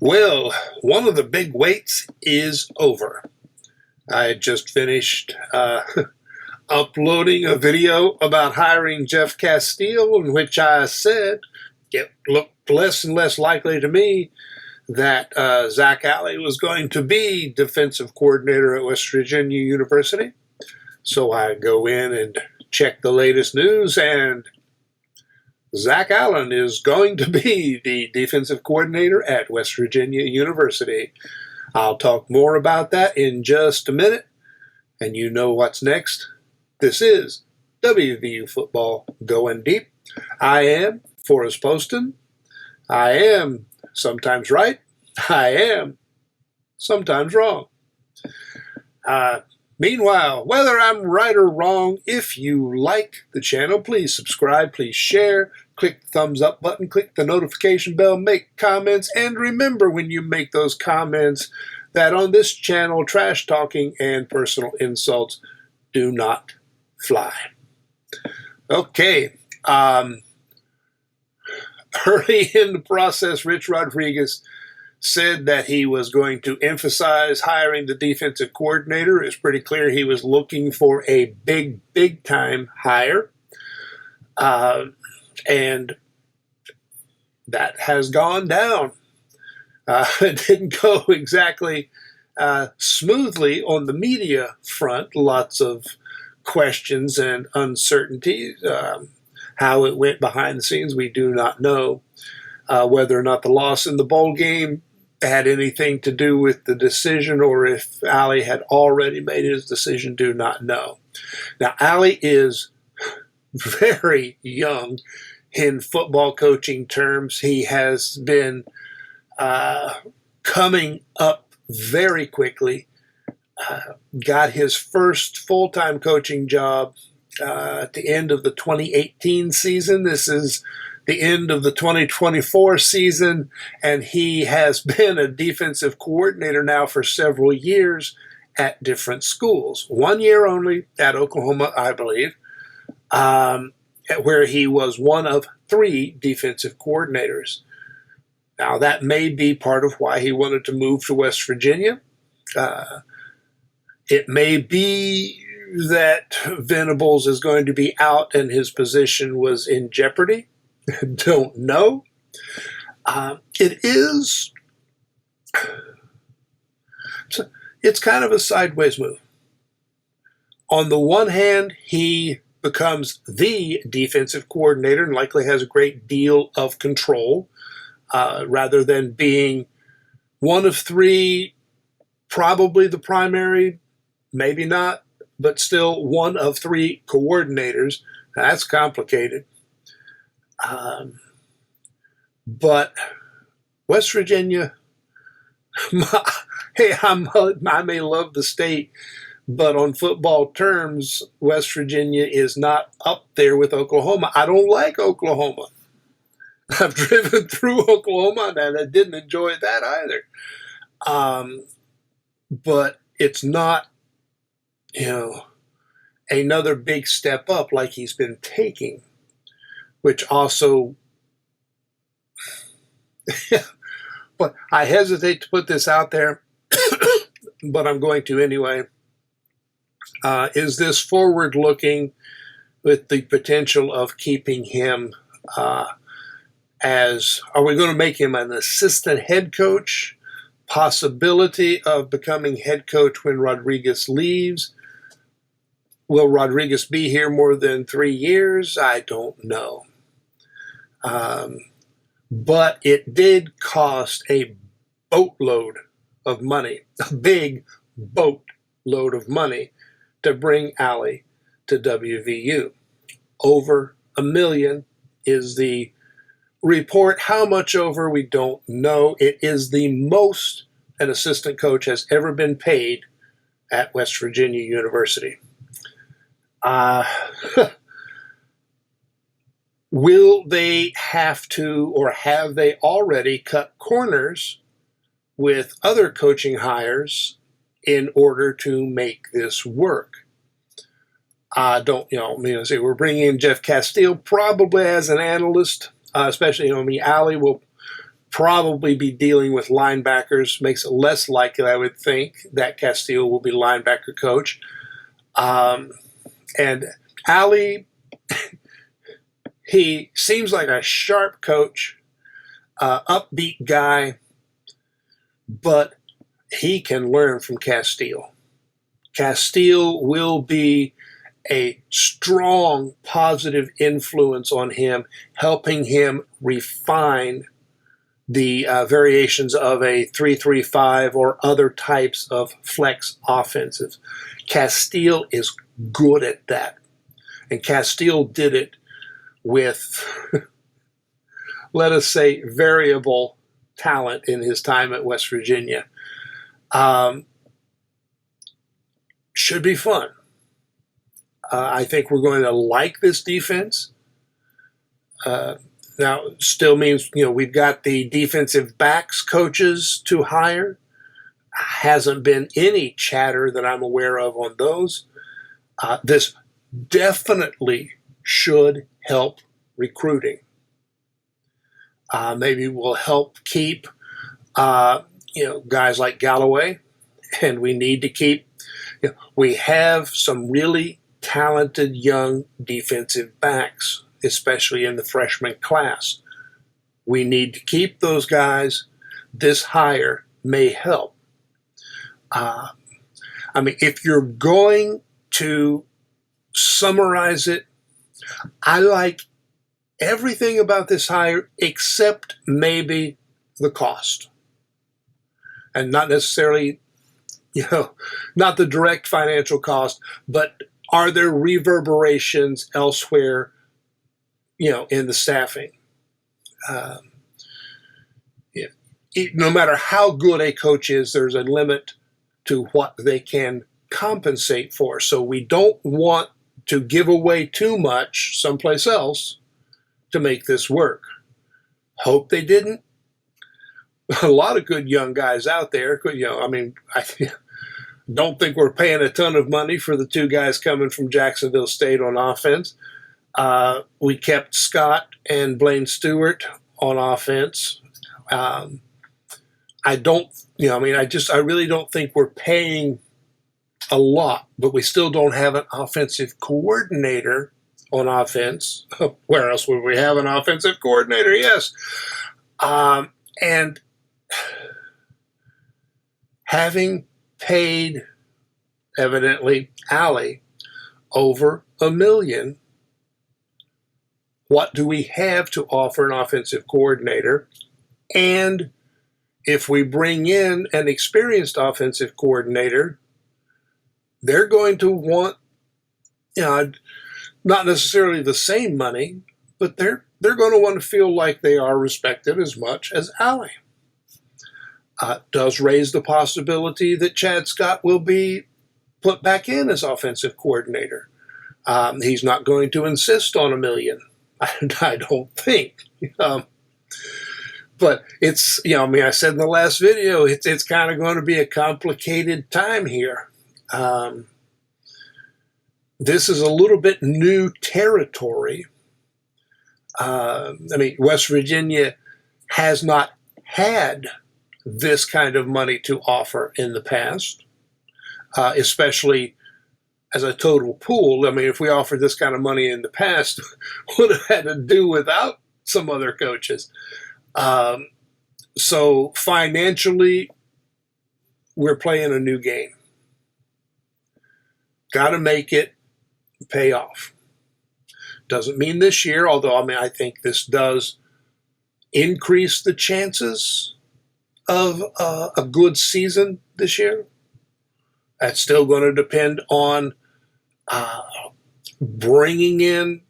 Well, one of the big waits is over. I had just finished uploading a video about hiring Jeff Castile, in which I said it looked less and less likely to me that Zac Alley was going to be defensive coordinator at West Virginia University. So I go in and check the latest news, and Zac Allen is going to be the defensive coordinator at West Virginia University. I'll talk more about that in just a minute. And you know what's next. This is WVU Football Going Deep. I am Forrest Poston. I am sometimes right. I am sometimes wrong. Meanwhile, whether I'm right or wrong, if you like the channel, please subscribe, please share, click the thumbs up button, click the notification bell, make comments, and remember when you make those comments that on this channel, trash talking and personal insults do not fly. Okay. Early in the process, Rich Rodriguez said that he was going to emphasize hiring the defensive coordinator. It's pretty clear he was looking for a big time hire. And that has gone down. It didn't go exactly smoothly on the media front. Lots of questions and uncertainty. How it went behind the scenes, we do not know. Whether or not the loss in the bowl game had anything to do with the decision, or if Alley had already made his decision, do not know. Now, Alley is very young in football coaching terms. He has been coming up very quickly. Got his first full-time coaching job at the end of the 2018 season. This is the end of the 2024 season, and he has been a defensive coordinator now for several years at different schools. 1 year only at Oklahoma, I believe, where he was one of 3 defensive coordinators. Now, that may be part of why he wanted to move to West Virginia. It may be that Venables is going to be out and his position was in jeopardy. Don't know. It's kind of a sideways move. On the one hand, he becomes the defensive coordinator and likely has a great deal of control, rather than being one of 3, probably the primary, maybe not, but still one of 3 coordinators. That's complicated. But West Virginia, hey, I may love the state, but on football terms, West Virginia is not up there with Oklahoma. I don't like Oklahoma. I've driven through Oklahoma and I didn't enjoy that either. But it's not, another big step up like he's been taking, which also, but I hesitate to put this out there, but I'm going to anyway. Is this forward-looking with the potential of keeping him are we going to make him an assistant head coach? Possibility of becoming head coach when Rodriguez leaves. Will Rodriguez be here more than 3 years? I don't know. But it did cost a boatload of money, a big boatload of money, to bring Alley to WVU. Over $1 million is the report. How much over, we don't know. It is the most an assistant coach has ever been paid at West Virginia University. Will they have to, or have they already cut corners with other coaching hires in order to make this work? We're bringing in Jeff Castile probably as an analyst, especially, Alley will probably be dealing with linebackers. Makes it less likely, I would think, that Castillo will be linebacker coach. And Alley, he seems like a sharp coach, upbeat guy, but he can learn from Castillo. Castillo will be a strong positive influence on him, helping him refine the variations of a 3-3-5 or other types of flex offenses. Castillo is good at that. And Castillo did it with, let us say, variable talent in his time at West Virginia. Should be fun. I think we're going to like this defense. Now, still means, we've got the defensive backs coaches to hire. Hasn't been any chatter that I'm aware of on those. This definitely should help recruiting. Maybe will help keep, guys like Galloway, and we need to keep, we have some really talented young defensive backs, especially in the freshman class. We need to keep those guys. This hire may help. If you're going to summarize it, I like everything about this hire except maybe the cost. And not necessarily, not the direct financial cost, but are there reverberations elsewhere, in the staffing? No matter how good a coach is, there's a limit to what they can compensate for. So we don't want to give away too much someplace else to make this work. Hope they didn't. A lot of good young guys out there. I don't think we're paying a ton of money for the two guys coming from Jacksonville State on offense. We kept Scott and Blaine Stewart on offense. I really don't think we're paying a lot, but we still don't have an offensive coordinator on offense. Where else would we have an offensive coordinator? Yes. And having paid, evidently, Alley over $1 million, what do we have to offer an offensive coordinator? And if we bring in an experienced offensive coordinator, they're going to want, not necessarily the same money, but they're going to want to feel like they are respected as much as Alley. Does raise the possibility that Chad Scott will be put back in as offensive coordinator. He's not going to insist on $1 million. I don't think. But it's, I said in the last video, it's kind of going to be a complicated time here. This is a little bit new territory. West Virginia has not had this kind of money to offer in the past, especially as a total pool. If we offered this kind of money in the past, would have had to do without some other coaches. So financially, we're playing a new game. Got to make it pay off. Doesn't mean this year, although I think this does increase the chances of a good season this year. That's still going to depend on bringing in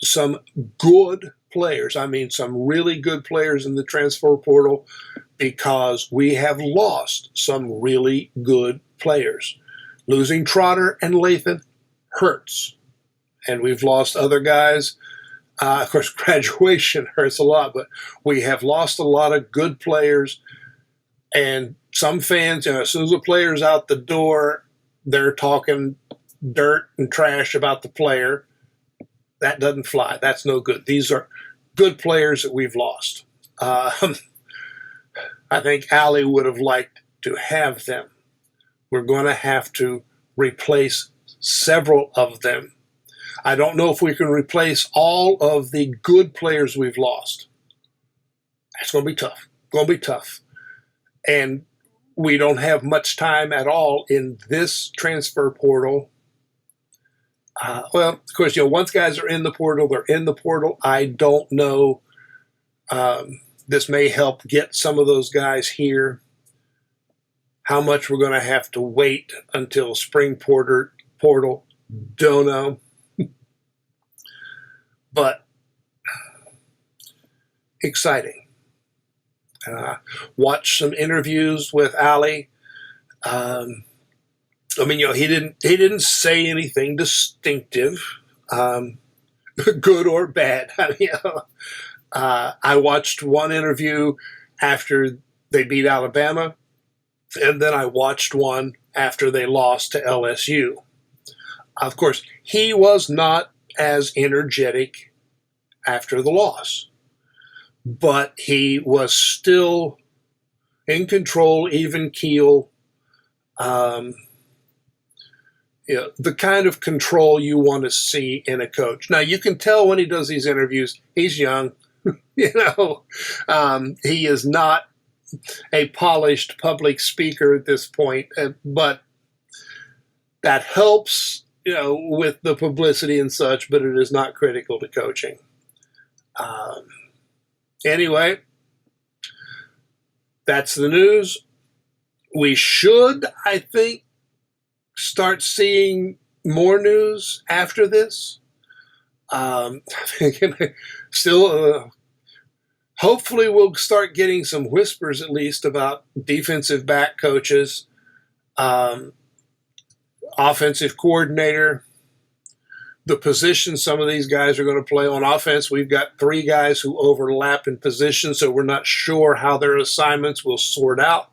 some good players. Some really good players in the transfer portal, because we have lost some really good players. Losing Trotter and Lathan hurts. And we've lost other guys. Of course, graduation hurts a lot, but we have lost a lot of good players. And some fans, as soon as the player's out the door, they're talking dirt and trash about the player. That doesn't fly. That's no good. These are good players that we've lost. I think Alley would have liked to have them. We're going to have to replace several of them. I don't know if we can replace all of the good players we've lost. That's going to be tough. Going to be tough. And we don't have much time at all in this transfer portal. Well, of course, once guys are in the portal, they're in the portal. I don't know. This may help get some of those guys here. How much we're going to have to wait until spring portal, don't know. But exciting. Watch some interviews with Alley. He didn't say anything distinctive, good or bad. I watched one interview after they beat Alabama, and then I watched one after they lost to LSU. Of course, he was not as energetic after the loss, but he was still in control, even keel. The kind of control you want to see in a coach. Now, you can tell when he does these interviews, he's young. He is not a polished public speaker at this point, but that helps, with the publicity and such, but it is not critical to coaching. Anyway, that's the news. We should, I think, start seeing more news after this. Still, hopefully we'll start getting some whispers at least about defensive back coaches, offensive coordinator, the position some of these guys are going to play on offense. We've got 3 guys who overlap in position, so we're not sure how their assignments will sort out.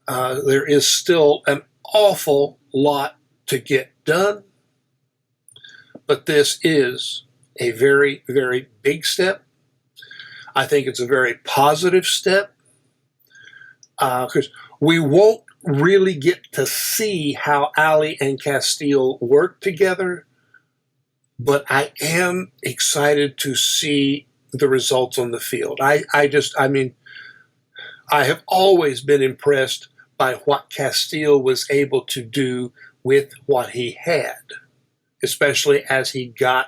There is still an awful lot to get done, but this is a very, very big step. I think it's a very positive step because we won't really get to see how Alley and Castile work together, but I am excited to see the results on the field. I have always been impressed by what Castile was able to do with what he had, especially as he got,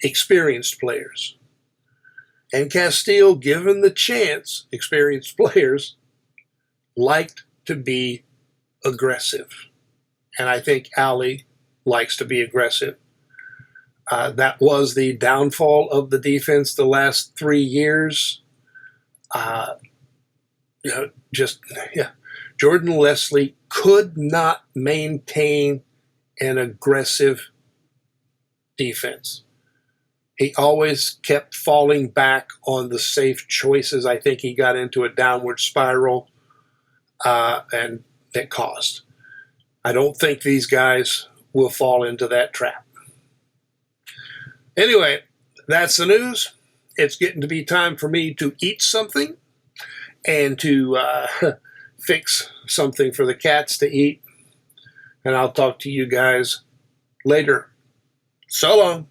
experienced players. And Castile, given the chance, experienced players liked to be aggressive. And I think Alley likes to be aggressive. That was the downfall of the defense the last 3 years. Jordan Leslie could not maintain an aggressive defense. He always kept falling back on the safe choices. I think he got into a downward spiral, and it cost. I don't think these guys will fall into that trap. Anyway, that's the news. It's getting to be time for me to eat something and to fix something for the cats to eat. And I'll talk to you guys later. So long.